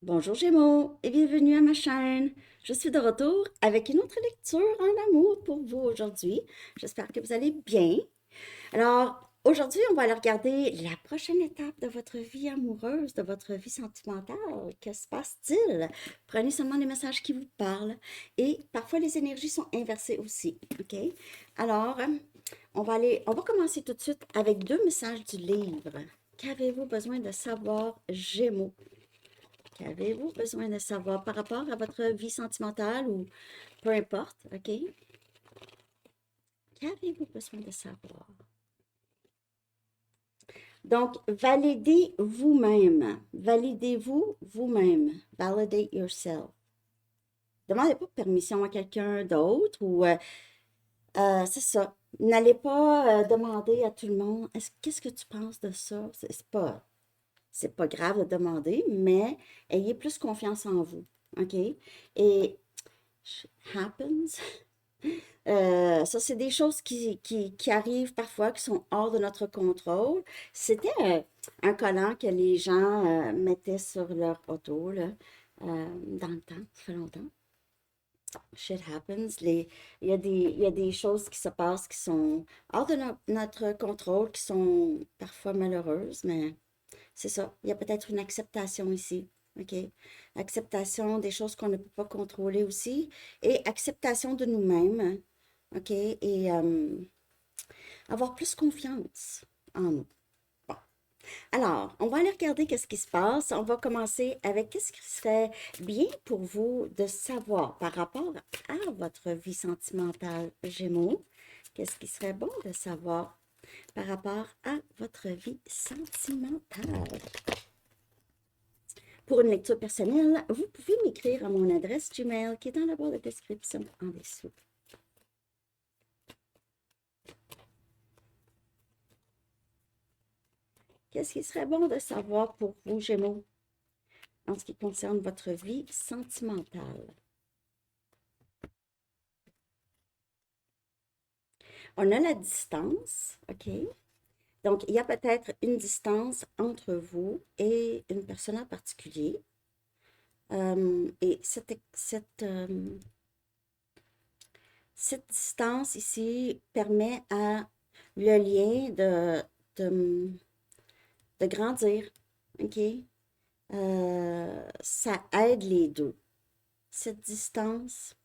Bonjour Gémeaux et bienvenue à ma chaîne. Je suis de retour avec une autre lecture en amour pour vous aujourd'hui. J'espère que vous allez bien. Alors, aujourd'hui, on va aller regarder la prochaine étape de votre vie amoureuse, de votre vie sentimentale. Que se passe-t-il? Prenez seulement les messages qui vous parlent et parfois les énergies sont inversées aussi. OK? Alors, on va commencer tout de suite avec deux messages du livre. Qu'avez-vous besoin de savoir, Gémeaux? Qu'avez-vous besoin de savoir par rapport à votre vie sentimentale ou peu importe, OK? Qu'avez-vous besoin de savoir? Donc, validez vous-même. Validez-vous vous-même. Validate yourself. Demandez pas permission à quelqu'un d'autre ou c'est ça. N'allez pas demander à tout le monde qu'est-ce que tu penses de ça? C'est pas grave de demander, mais ayez plus confiance en vous. OK? Et happens. Ça, c'est des choses qui arrivent parfois, qui sont hors de notre contrôle. C'était un collant que les gens mettaient sur leur auto là, dans le temps, ça fait longtemps. Shit happens. Il y a des choses qui se passent qui sont hors de notre contrôle, qui sont parfois malheureuses, mais c'est ça. Il y a peut-être une acceptation ici. OK? Acceptation des choses qu'on ne peut pas contrôler aussi et acceptation de nous-mêmes. OK? Et avoir plus confiance en nous. Bon. Alors, on va aller regarder qu'est-ce qui se passe. On va commencer avec qu'est-ce qui serait bien pour vous de savoir par rapport à votre vie sentimentale, Gémeaux. Qu'est-ce qui serait bon de savoir par rapport à votre vie sentimentale? Pour une lecture personnelle, vous pouvez m'écrire à mon adresse Gmail qui est dans la barre de description en dessous. Qu'est-ce qui serait bon de savoir pour vous, Gémeaux, en ce qui concerne votre vie sentimentale? On a la distance, OK? Donc, il y a peut-être une distance entre vous et une personne en particulier. Et cette distance ici permet à le lien de, de grandir, OK? Ça aide les deux. Cette distance.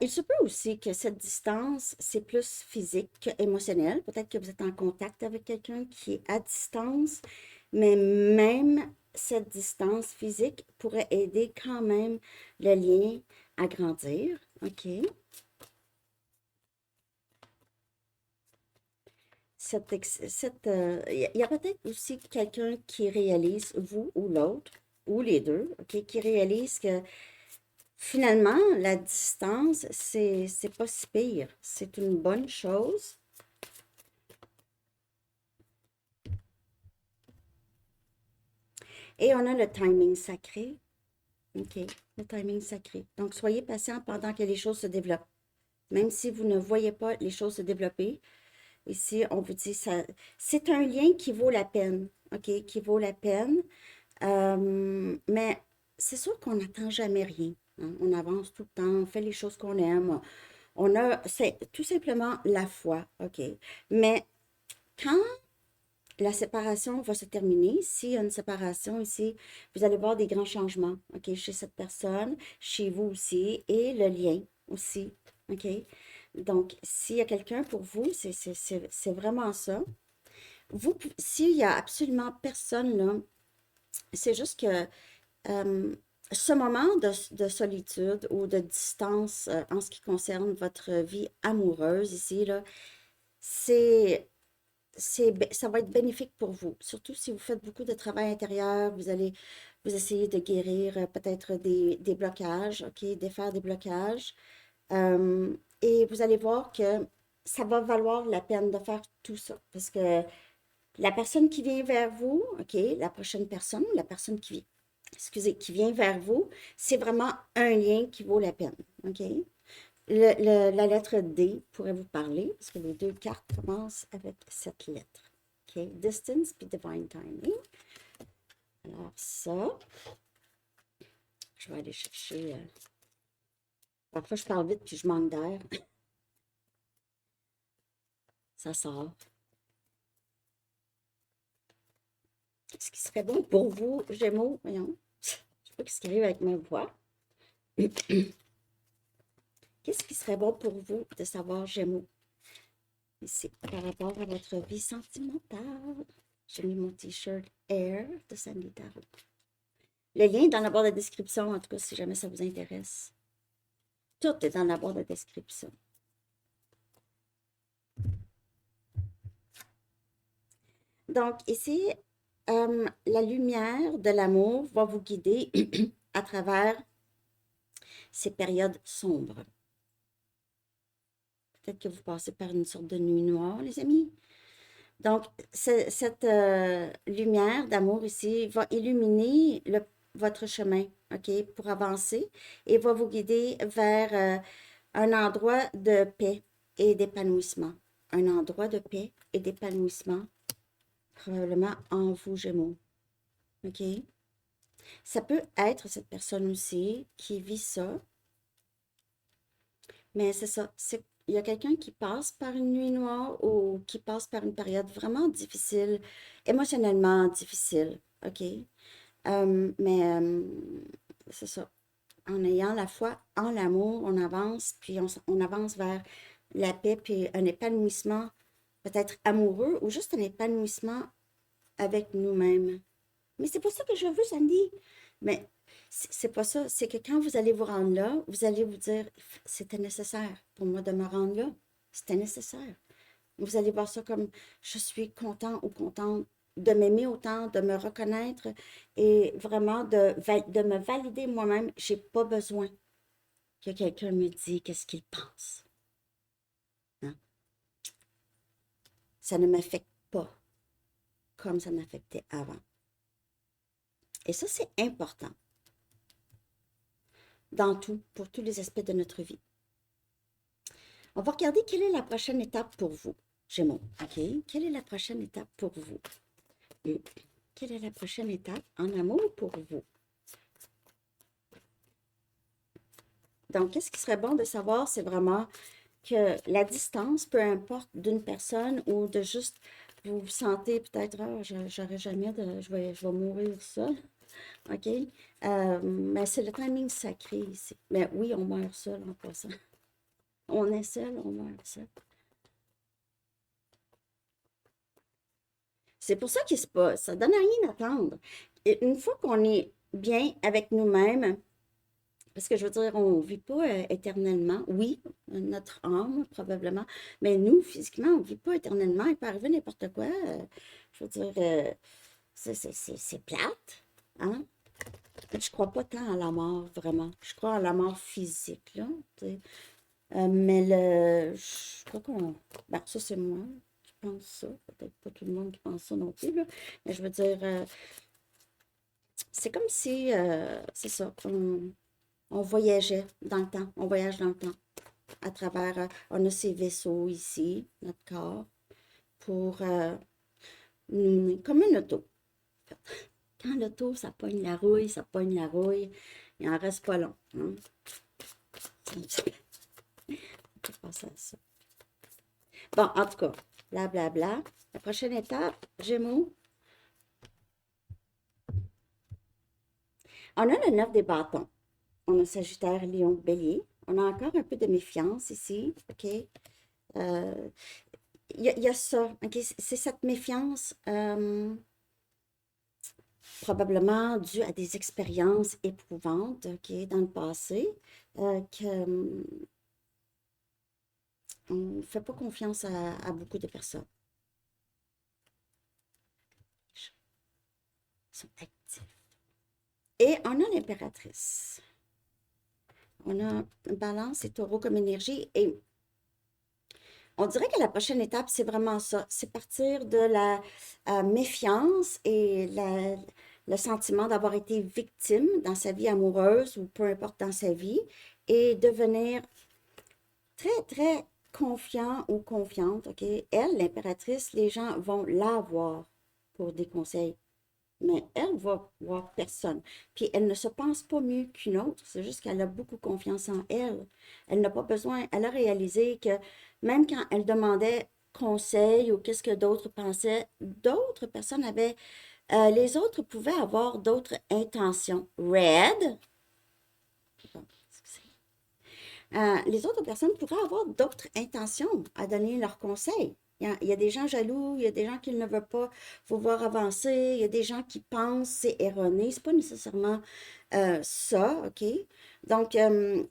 Il se peut aussi que cette distance, c'est plus physique qu'émotionnel. Peut-être que vous êtes en contact avec quelqu'un qui est à distance, mais même cette distance physique pourrait aider quand même le lien à grandir. OK? Il y a peut-être aussi quelqu'un qui réalise, vous ou l'autre, ou les deux, OK, qui réalise que finalement, la distance, c'est pas si pire. C'est une bonne chose. Et on a le timing sacré. OK, le timing sacré. Donc, soyez patient pendant que les choses se développent. Même si vous ne voyez pas les choses se développer, ici, on vous dit ça. C'est un lien qui vaut la peine. OK, qui vaut la peine. Mais c'est sûr qu'on n'attend jamais rien, hein. On avance tout le temps, on fait les choses qu'on aime. C'est tout simplement la foi, OK? Mais quand la séparation va se terminer, s'il y a une séparation ici, vous allez voir des grands changements, OK, chez cette personne, chez vous aussi, et le lien aussi, OK? Donc, s'il y a quelqu'un pour vous, c'est vraiment ça. S'il y a absolument personne là, c'est juste que euh, ce moment de solitude ou de distance en ce qui concerne votre vie amoureuse ici, là, c'est ça va être bénéfique pour vous. Surtout si vous faites beaucoup de travail intérieur, vous allez vous essayer de guérir peut-être des blocages, OK, défaire des blocages. Et vous allez voir que ça va valoir la peine de faire tout ça. Parce que la personne qui vient vers vous, OK, la prochaine personne, la personne qui vient vers vous, c'est vraiment un lien qui vaut la peine, OK? La lettre D pourrait vous parler, parce que les deux cartes commencent avec cette lettre. OK? Distance puis Divine Timing. Alors ça, je vais aller chercher... parfois, je parle vite puis je manque d'air. Ça sort. Ce qui serait bon pour vous, Gémeaux, voyons. Je sais pas ce qui arrive avec ma voix. Qu'est-ce qui serait bon pour vous de savoir, Gémeaux? Ici, par rapport à votre vie sentimentale. J'ai mis mon t-shirt Air de Sandy Tarot. Le lien est dans la barre de description, en tout cas, si jamais ça vous intéresse. Tout est dans la barre de description. Donc, ici, la lumière de l'amour va vous guider à travers ces périodes sombres. Peut-être que vous passez par une sorte de nuit noire, les amis. Donc, cette lumière d'amour ici va illuminer votre chemin, OK, pour avancer et va vous guider vers un endroit de paix et d'épanouissement. Un endroit de paix et d'épanouissement, probablement en vous, Gémeaux. OK? Ça peut être cette personne aussi qui vit ça, mais c'est ça. Il y a quelqu'un qui passe par une nuit noire ou qui passe par une période vraiment difficile, émotionnellement difficile, OK? Mais c'est ça. En ayant la foi en l'amour, on avance, puis on avance vers la paix, puis un épanouissement peut-être amoureux ou juste un épanouissement avec nous-mêmes. Mais c'est pas ça que je veux, Sandy. Mais c'est pas ça. C'est que quand vous allez vous rendre là, vous allez vous dire, c'était nécessaire pour moi de me rendre là. C'était nécessaire. Vous allez voir ça comme, je suis content ou contente de m'aimer autant, de me reconnaître et vraiment de me valider moi-même. J'ai pas besoin que quelqu'un me dise qu'est-ce qu'il pense. Hein? Ça ne m'affecte pas comme ça m'affectait avant. Et ça, c'est important dans tout, pour tous les aspects de notre vie. On va regarder quelle est la prochaine étape pour vous, Gémeaux. OK? Quelle est la prochaine étape pour vous? Et quelle est la prochaine étape en amour pour vous? Donc, qu'est-ce qui serait bon de savoir, c'est vraiment que la distance, peu importe d'une personne ou de juste vous vous sentez peut-être, ah, j'aurais jamais de, je vais mourir seul. OK? Mais c'est le timing sacré ici. Mais oui, on meurt seul en passant. On est seul, on meurt seul. C'est pour ça que c'est pas, ça donne à rien d'attendre. Et une fois qu'on est bien avec nous-mêmes, parce que je veux dire, on ne vit pas éternellement. Oui, notre âme, probablement. Mais nous, physiquement, on ne vit pas éternellement. Il peut arriver n'importe quoi. Je veux dire, c'est plate. Hein? Je crois pas tant à la mort, vraiment. Je crois à la mort physique, là. Mais je crois qu'on... Ben, ça, c'est moi. Je pense ça. Peut-être pas tout le monde qui pense ça non plus, là. Mais je veux dire, c'est comme si, c'est ça, on voyageait dans le temps. On voyage dans le temps. À travers, on a ces vaisseaux ici, notre corps, pour comme un auto. Quand l'auto, ça pogne la rouille, ça pogne la rouille, il en reste pas long. Hein? On peut passer à ça. Bon, en tout cas, blablabla. La prochaine étape, Gémeaux. On a le 9 des bâtons. On a Sagittaire, Lion, Bélier. On a encore un peu de méfiance ici, OK? Il y a ça, OK? C'est cette méfiance probablement due à des expériences éprouvantes, OK, dans le passé, qu'on ne fait pas confiance à beaucoup de personnes. Ils sont actifs. Et on a l'impératrice. On a balance et taureau comme énergie. Et on dirait que la prochaine étape, c'est vraiment ça. C'est partir de la méfiance et le sentiment d'avoir été victime dans sa vie amoureuse ou peu importe dans sa vie et devenir très, très confiant ou confiante, OK? Elle, l'impératrice, les gens vont la voir pour des conseils, mais elle va voir personne. Puis elle ne se pense pas mieux qu'une autre, c'est juste qu'elle a beaucoup confiance en elle. Elle n'a pas besoin, elle a réalisé que même quand elle demandait conseil ou qu'est-ce que d'autres pensaient, d'autres personnes avaient, les autres pouvaient avoir d'autres intentions. Red, les autres personnes pourraient avoir d'autres intentions à donner leurs conseils. Il y a des gens jaloux, il y a des gens qui ne veulent pas vous voir avancer, il y a des gens qui pensent c'est erroné. C'est pas nécessairement ça, OK? Donc, elle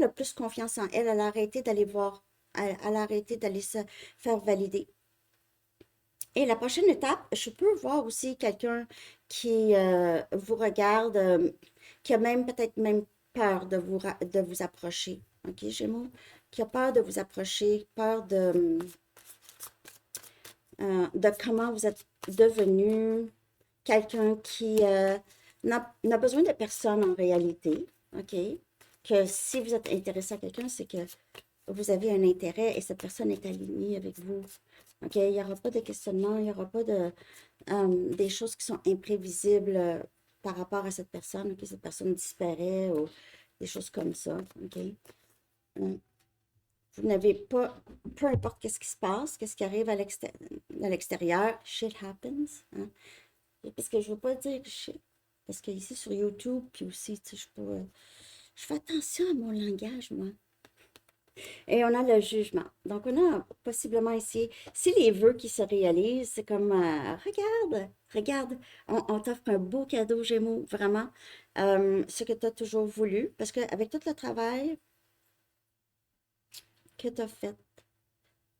a plus confiance en elle. Elle a arrêté d'aller voir, elle a arrêté d'aller se faire valider. Et la prochaine étape, je peux voir aussi quelqu'un qui vous regarde, qui a même peut-être même peur de vous approcher. OK, Gémeaux? Qui a peur de vous approcher, peur de comment vous êtes devenu quelqu'un qui n'a besoin de personne en réalité. OK? Que si vous êtes intéressé à quelqu'un, c'est que vous avez un intérêt et cette personne est alignée avec vous. OK? Il n'y aura pas de questionnement, il n'y aura pas des choses qui sont imprévisibles par rapport à cette personne. OK? Cette personne disparaît ou des choses comme ça. OK? Vous n'avez pas, peu importe qu'est-ce qui se passe, qu'est-ce qui arrive à l'extérieur, shit happens. Hein? Parce que je ne veux pas dire shit. Parce que ici sur YouTube, puis aussi, tu sais, je fais attention à mon langage, moi. Et on a le jugement. Donc, on a possiblement ici, si les vœux qui se réalisent, c'est comme, regarde, on t'offre un beau cadeau, Gémeaux, vraiment, ce que tu as toujours voulu, parce qu'avec tout le travail que tu as fait,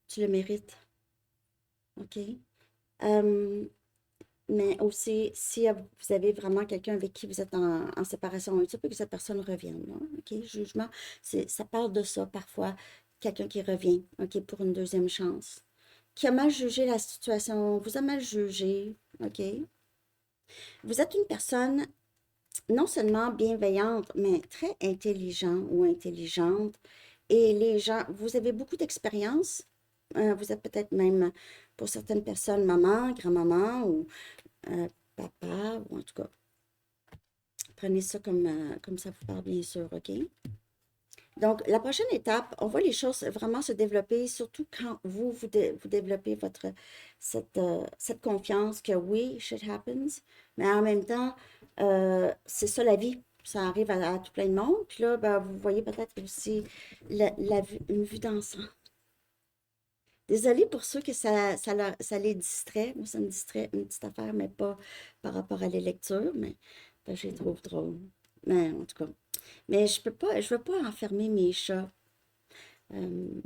tu le mérites, OK? Euh, mais aussi, si vous avez vraiment quelqu'un avec qui vous êtes en séparation, il se peut que cette personne revienne, là, OK? Jugement, ça parle de ça parfois, quelqu'un qui revient, OK, pour une deuxième chance, qui a mal jugé la situation, vous a mal jugé, OK? Vous êtes une personne non seulement bienveillante, mais très intelligent ou intelligente. Et les gens, vous avez beaucoup d'expérience. Vous êtes peut-être même, pour certaines personnes, maman, grand-maman ou papa, ou en tout cas, prenez ça comme ça vous parle, bien sûr, OK? Donc, la prochaine étape, on voit les choses vraiment se développer, surtout quand vous développez cette confiance que oui, shit happens, mais en même temps, c'est ça la vie. Ça arrive à tout plein de monde. Puis là, ben, vous voyez peut-être aussi une vue d'ensemble. Désolée pour ceux que ça les distrait. Moi, ça me distrait une petite affaire, mais pas par rapport à les lectures, mais ben, je les trouve drôles. Mais en tout cas. Mais je veux pas enfermer mes chats. Euh,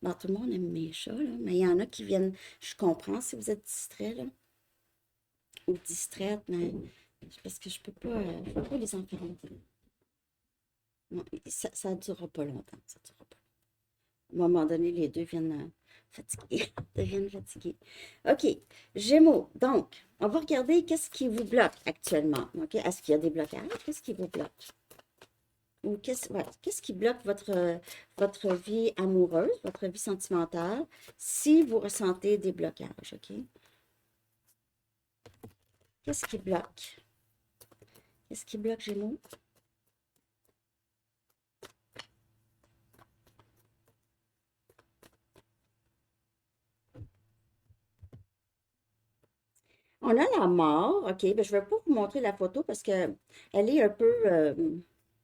bon, tout le monde aime mes chats, là, mais il y en a qui viennent. Je comprends si vous êtes distrait, là, ou distraite, mais c'est parce que je peux pas les enfermer. Non, ça ne durera pas longtemps. Ça durera pas. À un moment donné, les deux viennent fatigués, deviennent fatigués. OK, Gémeaux. Donc, on va regarder qu'est-ce qui vous bloque actuellement. OK, est-ce qu'il y a des blocages? Qu'est-ce qui vous bloque? Ou qu'est-ce qui bloque votre vie amoureuse, votre vie sentimentale, si vous ressentez des blocages, OK? Qu'est-ce qui bloque? Qu'est-ce qui bloque, Gémeaux? On a la mort, OK? Ben, je ne vais pas vous montrer la photo parce que elle est un peu...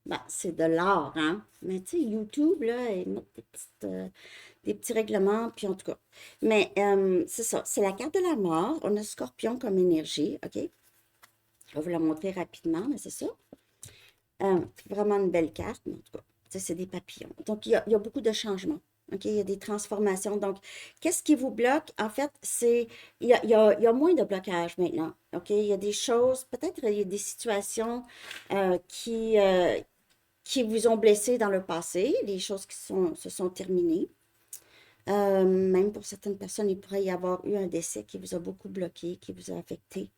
ben, c'est de l'art, hein? Mais tu sais, YouTube, là, ils mettent des petits règlements, puis en tout cas. Mais c'est ça, c'est la carte de la mort. On a Scorpion comme énergie, OK? Je vais vous la montrer rapidement, mais c'est ça. Vraiment une belle carte, mais en tout cas, tu sais, c'est des papillons. Donc, il y a beaucoup de changements. OK? Il y a des transformations. Donc, qu'est-ce qui vous bloque? En fait, il y a moins de blocage maintenant. OK? Il y a des choses, peut-être il y a des situations qui vous ont blessé dans le passé, des choses qui se sont terminées. Même pour certaines personnes, il pourrait y avoir eu un décès qui vous a beaucoup bloqué, qui vous a affecté.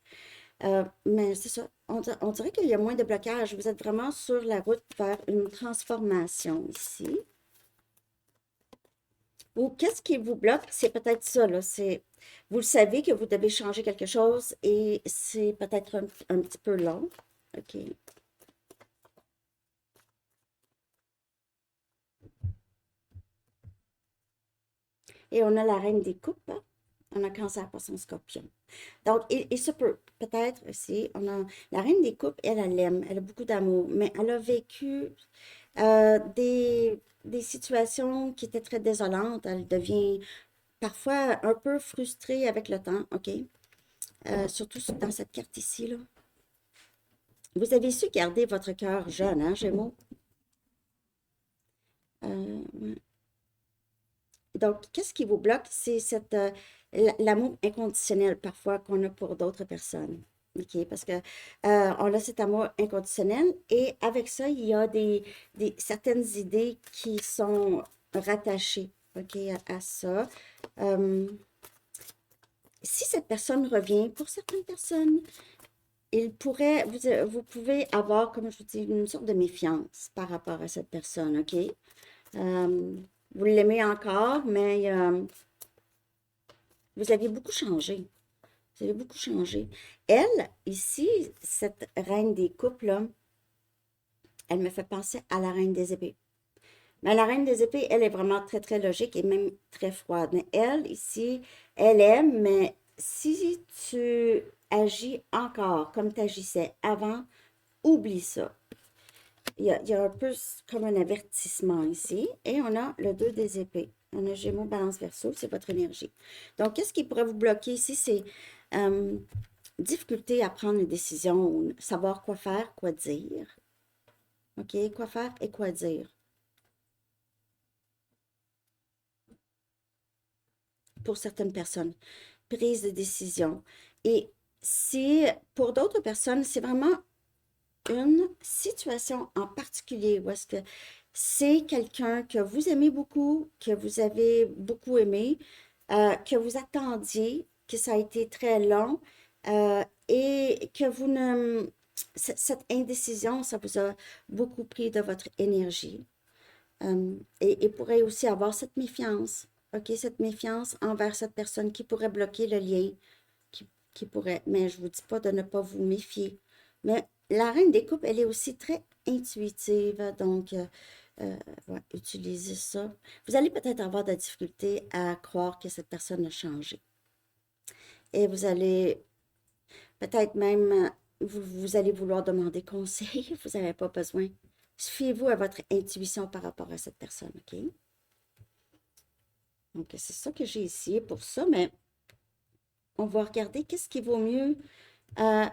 Mais c'est ça, on dirait qu'il y a moins de blocage. Vous êtes vraiment sur la route vers une transformation ici. Ou qu'est-ce qui vous bloque? C'est peut-être ça, là. Vous le savez que vous devez changer quelque chose et c'est peut-être un petit peu long. OK. Et on a la reine des coupes, hein. On a cancer, poisson, scorpion. Donc, il se peut, peut-être aussi, on a la reine des coupes, elle aime, elle a beaucoup d'amour, mais elle a vécu des situations qui étaient très désolantes. Elle devient parfois un peu frustrée avec le temps, OK? Surtout dans cette carte ici, là. Vous avez su garder votre cœur jeune, hein, Gémeaux? Ouais. Donc, qu'est-ce qui vous bloque? C'est l'amour inconditionnel parfois qu'on a pour d'autres personnes. OK? Parce que on a cet amour inconditionnel et avec ça, il y a certaines idées qui sont rattachées, OK, à ça. Euh, Si cette personne revient, pour certaines personnes, vous pouvez avoir, comme je vous dis, une sorte de méfiance par rapport à cette personne, OK? Euh, vous l'aimez encore, mais vous avez beaucoup changé. Vous avez beaucoup changé. Elle, ici, cette reine des couples, là, elle me fait penser à la reine des épées. Mais la reine des épées, elle est vraiment très, très logique et même très froide. Mais elle, ici, elle aime, mais si tu agis encore comme tu agissais avant, oublie ça. Il y a un peu comme un avertissement ici. Et on a le 2 des épées. On a Gémeaux, Balance, Verseau, c'est votre énergie. Donc, qu'est-ce qui pourrait vous bloquer ici? C'est euh, difficulté à prendre une décision, savoir quoi faire, quoi dire. OK? Quoi faire et quoi dire pour certaines personnes. Prise de décision. Et si pour d'autres personnes, c'est vraiment une situation en particulier où est-ce que c'est quelqu'un que vous aimez beaucoup, que vous avez beaucoup aimé, que vous attendiez, que ça a été très long et que vous ne... Cette indécision, ça vous a beaucoup pris de votre énergie. Et pourrait aussi avoir cette méfiance, OK? Cette méfiance envers cette personne qui pourrait bloquer le lien, qui pourrait, mais je vous dis pas de ne pas vous méfier. Mais la reine des coupes, elle est aussi très intuitive, donc ouais, utilisez ça. Vous allez peut-être avoir de la difficulté à croire que cette personne a changé. Et vous allez peut-être même, vous allez vouloir demander conseil, vous n'avez pas besoin. Fiez-vous à votre intuition par rapport à cette personne, OK? Donc, c'est ça que j'ai ici pour ça, mais on va regarder qu'est-ce qui vaut mieux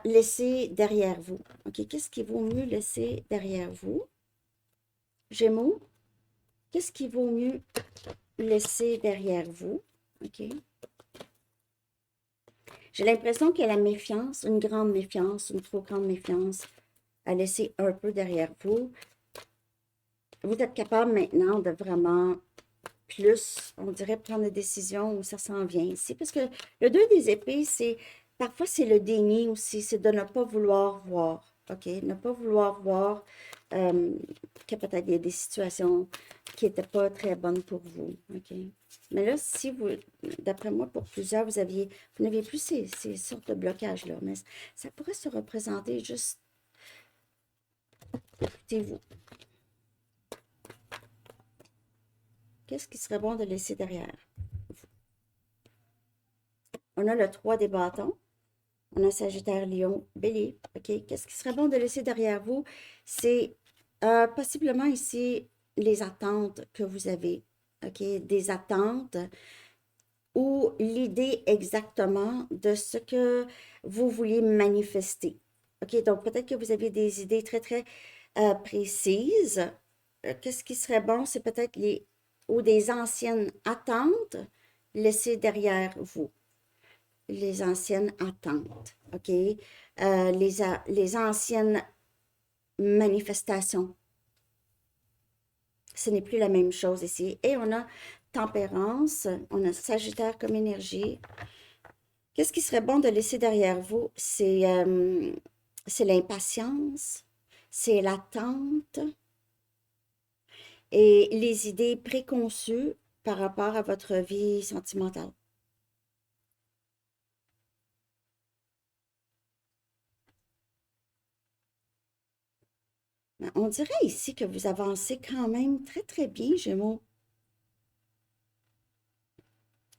laisser derrière vous. OK, qu'est-ce qui vaut mieux laisser derrière vous? Gémeaux, qu'est-ce qui vaut mieux laisser derrière vous? OK. J'ai l'impression qu'il y a la méfiance, une grande méfiance, une trop grande méfiance à laisser un peu derrière vous. Vous êtes capable maintenant de vraiment plus, on dirait, prendre des décisions où ça s'en vient ici. Parce que le 2 des épées, parfois c'est le déni aussi, c'est de ne pas vouloir voir. OK? Ne pas vouloir voir que peut-être il y a des situations qui n'étaient pas très bonnes pour vous. OK? Mais là, si vous, d'après moi, pour plusieurs, vous n'aviez plus ces sortes de blocages-là. Mais ça pourrait se représenter juste, écoutez-vous, qu'est-ce qui serait bon de laisser derrière? On a le 3 des bâtons. On a Sagittaire, Lion, Bélier. OK? Qu'est-ce qui serait bon de laisser derrière vous? C'est possiblement ici les attentes que vous avez. OK? Des attentes ou l'idée exactement de ce que vous vouliez manifester. OK? Donc, peut-être que vous avez des idées très, très précises. Qu'est-ce qui serait bon? C'est peut-être ou des anciennes attentes laissées derrière vous, les anciennes attentes, OK? Les anciennes manifestations. Ce n'est plus la même chose ici. Et on a tempérance, on a Sagittaire comme énergie. Qu'est-ce qui serait bon de laisser derrière vous? C'est l'impatience, c'est l'attente et les idées préconçues par rapport à votre vie sentimentale. Ben, on dirait ici que vous avancez quand même très très bien, Gémeaux.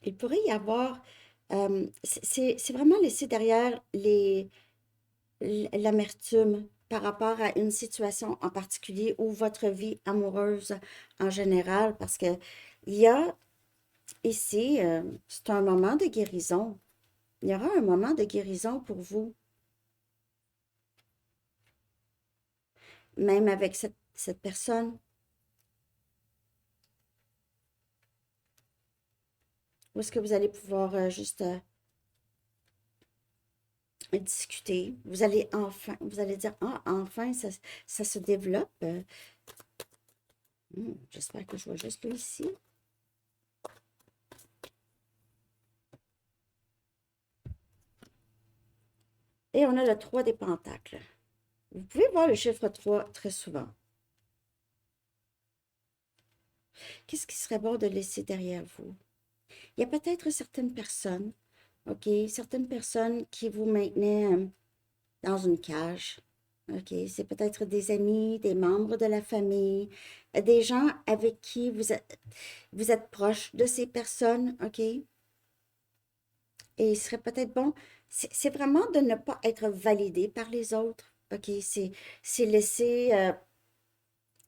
Il pourrait y avoir, c'est vraiment laisser derrière l'amertume par rapport à une situation en particulier ou votre vie amoureuse en général, parce que il y a ici, c'est un moment de guérison. Il y aura un moment de guérison pour vous, même avec cette personne. Où est-ce que vous allez pouvoir juste discuter? Vous allez enfin, vous allez dire, ah, enfin, ça se développe. J'espère que je vois juste lui ici. Et on a le 3 des pentacles. Vous pouvez voir le chiffre 3 très souvent. Qu'est-ce qui serait bon de laisser derrière vous? Il y a peut-être certaines personnes, OK, certaines personnes qui vous maintenaient dans une cage. OK, c'est peut-être des amis, des membres de la famille, des gens avec qui vous êtes proche de ces personnes, OK? Et il serait peut-être bon, c'est vraiment de ne pas être validé par les autres, OK? C'est laisser,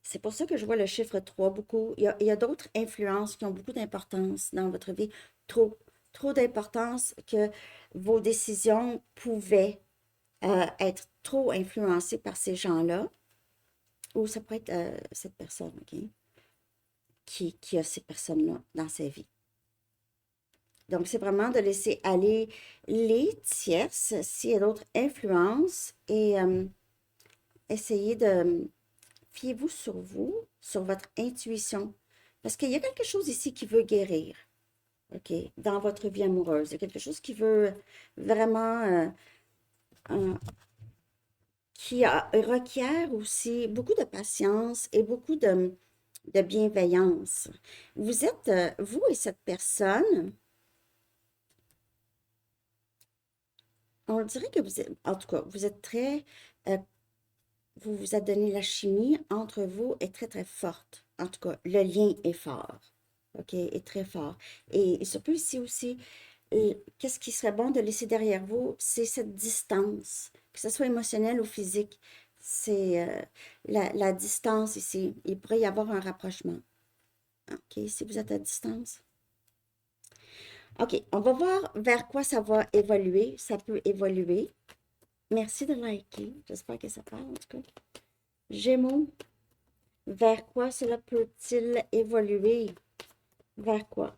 c'est pour ça que je vois le chiffre 3 beaucoup. Il y a d'autres influences qui ont beaucoup d'importance dans votre vie, trop, trop d'importance que vos décisions pouvaient être trop influencées par ces gens-là, ou ça peut être cette personne, OK, qui a ces personnes-là dans sa vie. Donc, c'est vraiment de laisser aller les tierces, s'il y a d'autres influences, et essayer de fiez-vous sur vous, sur votre intuition. Parce qu'il y a quelque chose ici qui veut guérir, OK, dans votre vie amoureuse. Il y a quelque chose qui veut vraiment, euh, requiert aussi beaucoup de patience et beaucoup de bienveillance. Vous êtes, vous et cette personne, on dirait que vous êtes, en tout cas, vous êtes très, euh, vous vous êtes donné la chimie entre vous est très, très forte. En tout cas, le lien est fort. OK, est très fort. Et surtout ici aussi, qu'est-ce qui serait bon de laisser derrière vous, c'est cette distance, que ce soit émotionnelle ou physique. C'est la distance ici. Il pourrait y avoir un rapprochement. OK, si vous êtes à distance. OK, on va voir vers quoi ça va évoluer. Ça peut évoluer. Merci de liker. J'espère que ça parle, en tout cas. Gémeaux, vers quoi cela peut-il évoluer? Vers quoi?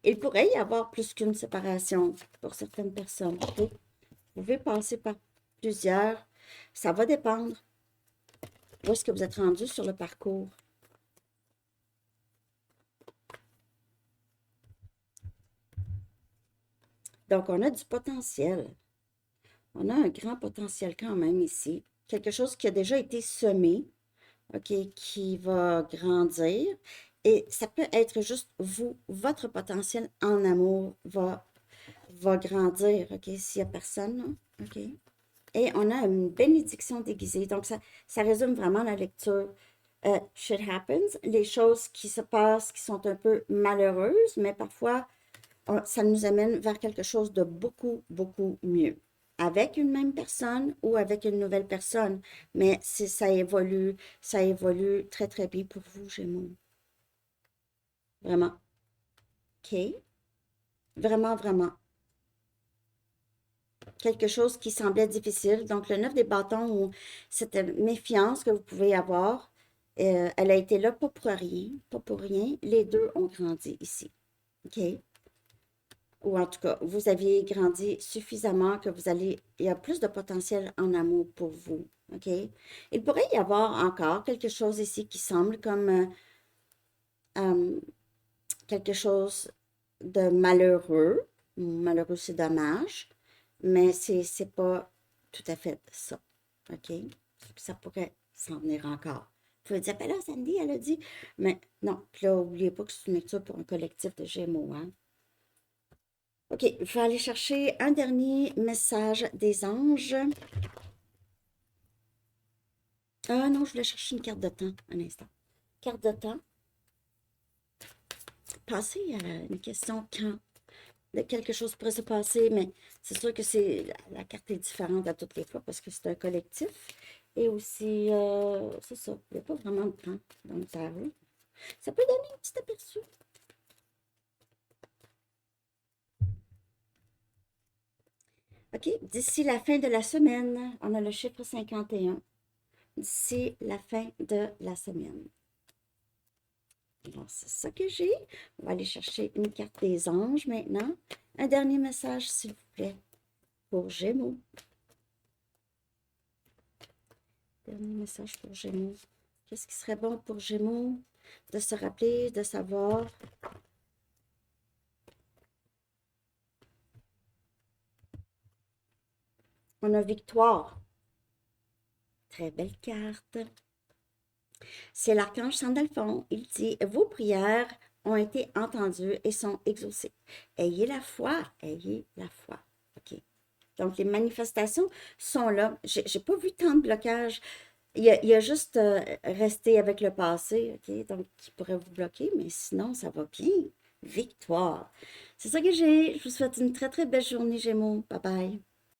Il pourrait y avoir plus qu'une séparation pour certaines personnes. OK? Vous pouvez passer par plusieurs. Ça va dépendre. Où est-ce que vous êtes rendu sur le parcours? Donc, on a du potentiel. On a un grand potentiel quand même ici. Quelque chose qui a déjà été semé, OK, qui va grandir. Et ça peut être juste vous, votre potentiel en amour va grandir, OK, s'il n'y a personne, là, OK? Et on a une bénédiction déguisée. Donc, ça résume vraiment la lecture. Shit happens, les choses qui se passent, qui sont un peu malheureuses, mais parfois, ça nous amène vers quelque chose de beaucoup, beaucoup mieux. Avec une même personne ou avec une nouvelle personne. Mais ça évolue très, très bien pour vous, Gémeaux. Vraiment. OK? Vraiment, vraiment. Quelque chose qui semblait difficile. Donc, le 9 des bâtons, ou cette méfiance que vous pouvez avoir, elle a été là pas pour rien, pas pour rien. Les deux ont grandi ici. OK? Ou en tout cas, vous aviez grandi suffisamment que il y a plus de potentiel en amour pour vous. OK? Il pourrait y avoir encore quelque chose ici qui semble comme euh, quelque chose de malheureux. Malheureux, c'est dommage, mais c'est pas tout à fait ça. OK? Ça pourrait s'en venir encore. pouvez dire, ben là, Sandy, elle a dit. Mais non, puis là, n'oubliez pas que c'est une lecture pour un collectif de Gémeaux, hein. OK, je vais aller chercher un dernier message des anges. Ah non, je voulais chercher une carte de temps, un instant. Carte de temps. Passer à une question quand quelque chose pourrait se passer, mais c'est sûr que la carte est différente à toutes les fois parce que c'est un collectif. Et aussi, c'est ça, il n'y a pas vraiment de temps dans le tarot. Ça peut donner un petit aperçu. OK, d'ici la fin de la semaine, on a le chiffre 51. D'ici la fin de la semaine. Alors, c'est ça que j'ai. On va aller chercher une carte des anges maintenant. Un dernier message, s'il vous plaît, pour Gémeaux. Dernier message pour Gémeaux. Qu'est-ce qui serait bon pour Gémeaux? De se rappeler, de savoir. On a victoire. Très belle carte. C'est l'archange Sandalphon. Il dit, vos prières ont été entendues et sont exaucées. Ayez la foi, ayez la foi. OK. Donc, les manifestations sont là. J'ai pas vu tant de blocages. Il y a juste rester avec le passé, OK? Donc, qui pourrait vous bloquer, mais sinon, ça va bien. Victoire. C'est ça que j'ai. Je vous souhaite une très, très belle journée, Gémeaux. Bye bye.